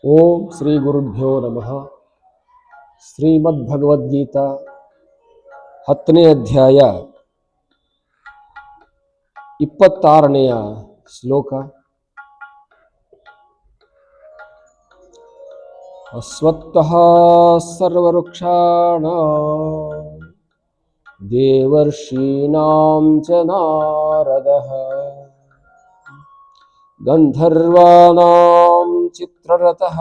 ಓಂ ಶ್ರೀ ಗುರುಭ್ಯೋ ನಮಃ. ಶ್ರೀಮದ್ಭಗವದ್ಗೀತಾ 10ನೇ ಅಧ್ಯಾಯ 26ನೆಯ ಶ್ಲೋಕ. ಅಸ್ವತ್ಥಃ ಸರ್ವವೃಕ್ಷಾಣಾಂ ದೇವರ್ಷೀಣಾಂ ಚ ನಾರದಃ ಗಂಧರ್ವಾಣಾಂ ಚಿತ್ರರಥಃ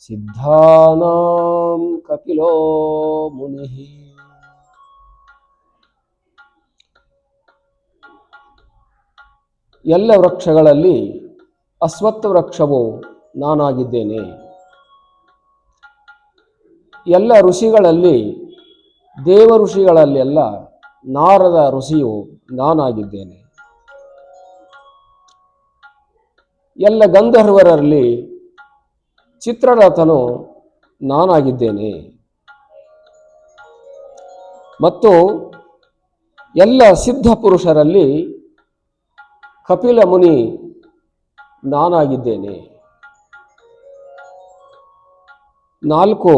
ಸಿದ್ಧಾನಾಂ ಕಪಿಲೋ ಮುನಿಃ. ಎಲ್ಲ ವೃಕ್ಷಗಳಲ್ಲಿ ಅಶ್ವತ್ಥ ವೃಕ್ಷವು ನಾನಾಗಿದ್ದೇನೆ. ಎಲ್ಲ ಋಷಿಗಳಲ್ಲಿ ದೇವ ಋಷಿಗಳಲ್ಲೆಲ್ಲ ನಾರದ ಋಷಿಯು ನಾನಾಗಿದ್ದೇನೆ. ಎಲ್ಲ ಗಂಧರ್ವರಲ್ಲಿ ಚಿತ್ರರಥನು ನಾನಾಗಿದ್ದೇನೆ. ಮತ್ತು ಎಲ್ಲ ಸಿದ್ಧ ಪುರುಷರಲ್ಲಿ ಕಪಿಲ ಮುನಿ ನಾನಾಗಿದ್ದೇನೆ. 4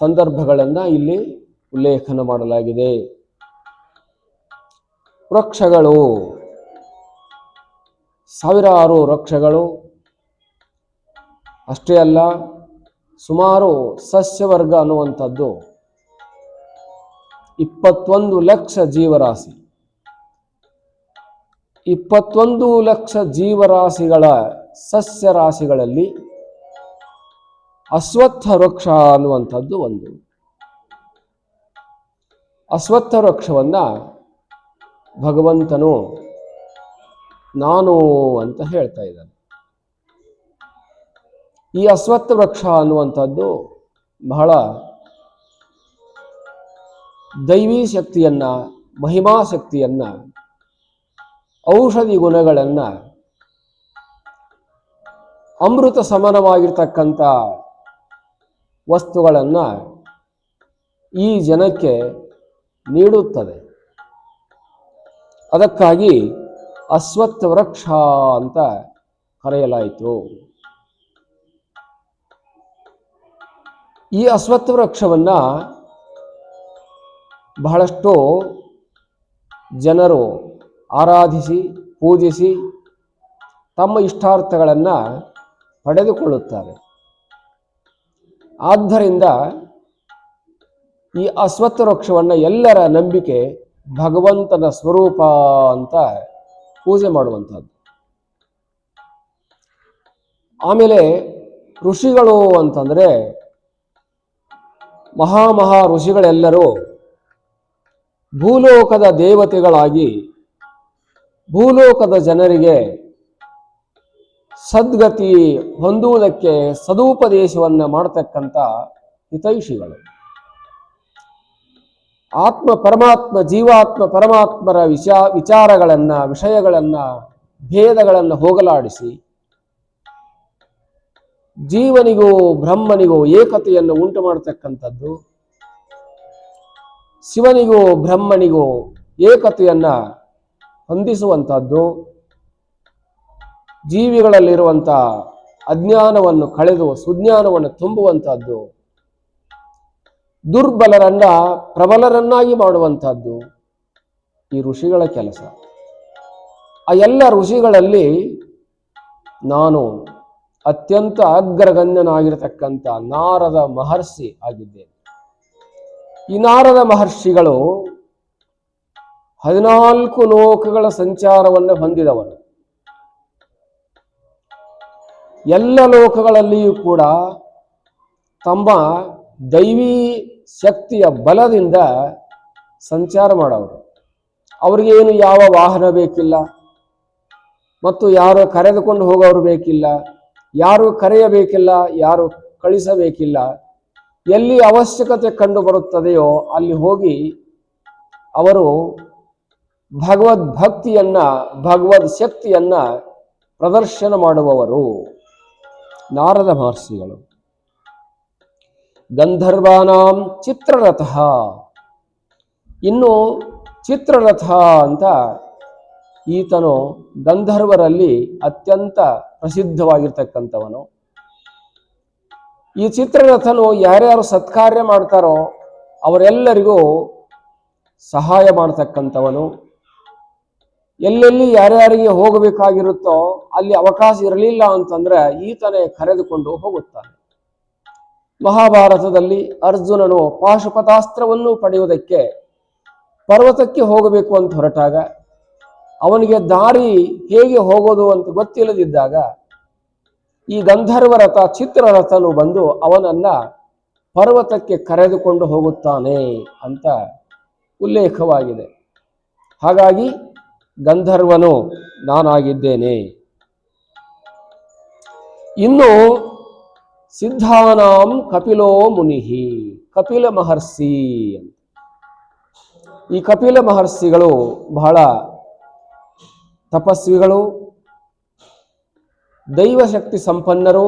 ಸಂದರ್ಭಗಳನ್ನು ಇಲ್ಲಿ ಉಲ್ಲೇಖನ ಮಾಡಲಾಗಿದೆ. ವೃಕ್ಷಗಳು, ಸಾವಿರಾರು ವೃಕ್ಷಗಳು ಅಷ್ಟೇ ಅಲ್ಲ, ಸುಮಾರು ಸಸ್ಯವರ್ಗ ಅನ್ನುವಂಥದ್ದು 21 ಲಕ್ಷ ಜೀವರಾಶಿ. 21 ಲಕ್ಷ ಜೀವರಾಶಿಗಳ ಸಸ್ಯರಾಶಿಗಳಲ್ಲಿ ಅಶ್ವತ್ಥ ವೃಕ್ಷ ಅನ್ನುವಂಥದ್ದು ಒಂದು. ಅಶ್ವತ್ಥ ವೃಕ್ಷವನ್ನು ಭಗವಂತನು ನಾನು ಅಂತ ಹೇಳ್ತಾ ಇದ್ದಾನೆ. ಈ ಅಶ್ವತ್ಥ ವೃಕ್ಷ ಅನ್ನುವಂಥದ್ದು ಬಹಳ ದೈವೀ ಶಕ್ತಿಯನ್ನ, ಮಹಿಮಾ ಶಕ್ತಿಯನ್ನ, ಔಷಧಿ ಗುಣಗಳನ್ನ, ಅಮೃತ ಸಮಾನವಾಗಿರ್ತಕ್ಕಂಥ ವಸ್ತುಗಳನ್ನ ಈ ಜನಕ್ಕೆ ನೀಡುತ್ತದೆ. ಅದಕ್ಕಾಗಿ ಅಶ್ವತ್ಥ ವೃಕ್ಷ ಅಂತ ಕರೆಯಲಾಯಿತು. ಈ ಅಶ್ವತ್ಥ ವೃಕ್ಷವನ್ನ ಬಹಳಷ್ಟು ಜನರು ಆರಾಧಿಸಿ ಪೂಜಿಸಿ ತಮ್ಮ ಇಷ್ಟಾರ್ಥಗಳನ್ನು ಪಡೆದುಕೊಳ್ಳುತ್ತಾರೆ. ಆದ್ದರಿಂದ ಈ ಅಶ್ವತ್ಥ ವೃಕ್ಷವನ್ನು ಎಲ್ಲರ ನಂಬಿಕೆ ಭಗವಂತನ ಸ್ವರೂಪ ಅಂತ ಪೂಜೆ ಮಾಡುವಂಥದ್ದು. ಆಮೇಲೆ ಋಷಿಗಳು ಅಂತಂದರೆ ಮಹಾ ಋಷಿಗಳೆಲ್ಲರೂ ಭೂಲೋಕದ ದೇವತೆಗಳಾಗಿ ಭೂಲೋಕದ ಜನರಿಗೆ ಸದ್ಗತಿ ಹೊಂದುವುದಕ್ಕೆ ಸದುಪದೇಶವನ್ನು ಮಾಡತಕ್ಕಂಥ ಹಿತೈಷಿಗಳು. ಆತ್ಮ ಪರಮಾತ್ಮ, ಜೀವಾತ್ಮ ಪರಮಾತ್ಮರ ವಿಚಾರಗಳನ್ನು, ವಿಷಯಗಳನ್ನು, ಭೇದಗಳನ್ನು ಹೋಗಲಾಡಿಸಿ ಜೀವನಿಗೂ ಬ್ರಹ್ಮನಿಗೂ ಏಕತೆಯನ್ನು ಉಂಟು ಮಾಡತಕ್ಕಂಥದ್ದು, ಶಿವನಿಗೂ ಬ್ರಹ್ಮನಿಗೂ ಏಕತೆಯನ್ನು ಹೊಂದಿಸುವಂಥದ್ದು, ಜೀವಿಗಳಲ್ಲಿರುವಂಥ ಅಜ್ಞಾನವನ್ನು ಕಳೆದು ಸುಜ್ಞಾನವನ್ನು ತುಂಬುವಂಥದ್ದು, ದುರ್ಬಲರನ್ನ ಪ್ರಬಲರನ್ನಾಗಿ ಮಾಡುವಂಥದ್ದು ಈ ಋಷಿಗಳ ಕೆಲಸ. ಆ ಎಲ್ಲ ಋಷಿಗಳಲ್ಲಿ ನಾನು ಅತ್ಯಂತ ಅಗ್ರಗಣ್ಯನಾಗಿರತಕ್ಕಂಥ ನಾರದ ಮಹರ್ಷಿ ಆಗಿದ್ದೇನೆ. ಈ ನಾರದ ಮಹರ್ಷಿಗಳು 14 ಲೋಕಗಳ ಸಂಚಾರವನ್ನು ಹೊಂದಿದವರು. ಎಲ್ಲ ಲೋಕಗಳಲ್ಲಿಯೂ ಕೂಡ ತಮ್ಮ ದೈವೀ ಶಕ್ತಿಯ ಬಲದಿಂದ ಸಂಚಾರ ಮಾಡೋರು. ಅವ್ರಿಗೇನು ಯಾವ ವಾಹನ ಬೇಕಿಲ್ಲ, ಮತ್ತು ಯಾರು ಕರೆದುಕೊಂಡು ಹೋಗೋರು ಬೇಕಿಲ್ಲ, ಯಾರು ಕರೆಯಬೇಕಿಲ್ಲ, ಯಾರು ಕಳಿಸಬೇಕಿಲ್ಲ. ಎಲ್ಲಿ ಅವಶ್ಯಕತೆ ಕಂಡು ಬರುತ್ತದೆಯೋ ಅಲ್ಲಿ ಹೋಗಿ ಅವರು ಭಗವದ್ ಭಕ್ತಿಯನ್ನ, ಭಗವದ್ ಶಕ್ತಿಯನ್ನ ಪ್ರದರ್ಶನ ಮಾಡುವವರು ನಾರದ ಮಹರ್ಷಿಗಳು. ಗಂಧರ್ವಾನಾಂ ಚಿತ್ರರಥಃ. ಇನ್ನು ಚಿತ್ರರಥ ಅಂತ ಈತನು ಗಂಧರ್ವರಲ್ಲಿ ಅತ್ಯಂತ ಪ್ರಸಿದ್ಧವಾಗಿರ್ತಕ್ಕಂಥವನು. ಈ ಚಿತ್ರರಥನು ಯಾರ್ಯಾರು ಸತ್ಕಾರ್ಯ ಮಾಡ್ತಾರೋ ಅವರೆಲ್ಲರಿಗೂ ಸಹಾಯ ಮಾಡತಕ್ಕಂಥವನು. ಎಲ್ಲೆಲ್ಲಿ ಯಾರ್ಯಾರಿಗೆ ಹೋಗಬೇಕಾಗಿರುತ್ತೋ ಅಲ್ಲಿ ಅವಕಾಶ ಇರಲಿಲ್ಲ ಅಂತಂದ್ರೆ ಈತನೇ ಕರೆದುಕೊಂಡು ಹೋಗುತ್ತಾನೆ. ಮಹಾಭಾರತದಲ್ಲಿ ಅರ್ಜುನನು ಪಾಶುಪತಾಸ್ತ್ರವನ್ನು ಪಡೆಯುವುದಕ್ಕೆ ಪರ್ವತಕ್ಕೆ ಹೋಗಬೇಕು ಅಂತ ಹೊರಟಾಗ ಅವನಿಗೆ ದಾರಿ ಹೇಗೆ ಹೋಗೋದು ಅಂತ ಗೊತ್ತಿಲ್ಲದಿದ್ದಾಗ ಈ ಗಂಧರ್ವರಥ ಚಿತ್ರರಥನು ಬಂದು ಅವನನ್ನ ಪರ್ವತಕ್ಕೆ ಕರೆದುಕೊಂಡು ಹೋಗುತ್ತಾನೆ ಅಂತ ಉಲ್ಲೇಖವಾಗಿದೆ. ಹಾಗಾಗಿ ಗಂಧರ್ವನು ನಾನಾಗಿದ್ದೇನೆ. ಇನ್ನು ಸಿದ್ಧಾನಾಂ ಕಪಿಲೋ ಮುನಿಹಿ, ಕಪಿಲ ಮಹರ್ಷಿ ಅಂತ. ಈ ಕಪಿಲ ಮಹರ್ಷಿಗಳು ಬಹಳ ತಪಸ್ವಿಗಳು, ದೈವಶಕ್ತಿ ಸಂಪನ್ನರು,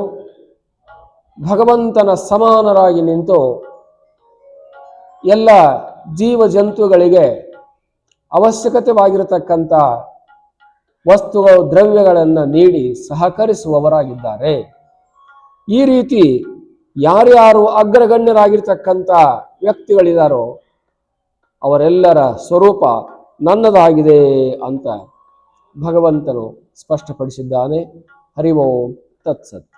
ಭಗವಂತನ ಸಮಾನರಾಗಿ ನಿಂತು ಎಲ್ಲ ಜೀವ ಜಂತುಗಳಿಗೆ ಅವಶ್ಯಕತೆವಾಗಿರತಕ್ಕಂಥ ವಸ್ತುಗಳು ದ್ರವ್ಯಗಳನ್ನು ನೀಡಿ ಸಹಕರಿಸುವವರಾಗಿದ್ದಾರೆ. ಈ ರೀತಿ ಯಾರ್ಯಾರು ಅಗ್ರಗಣ್ಯರಾಗಿರ್ತಕ್ಕಂಥ ವ್ಯಕ್ತಿಗಳಿದಾರೋ ಅವರೆಲ್ಲರ ಸ್ವರೂಪ ನನ್ನದಾಗಿದೆ ಅಂತ ಭಗವಂತನು ಸ್ಪಷ್ಟಪಡಿಸಿದ್ದಾನೆ. ಹರಿ ಓಂ ತತ್ಸತ್.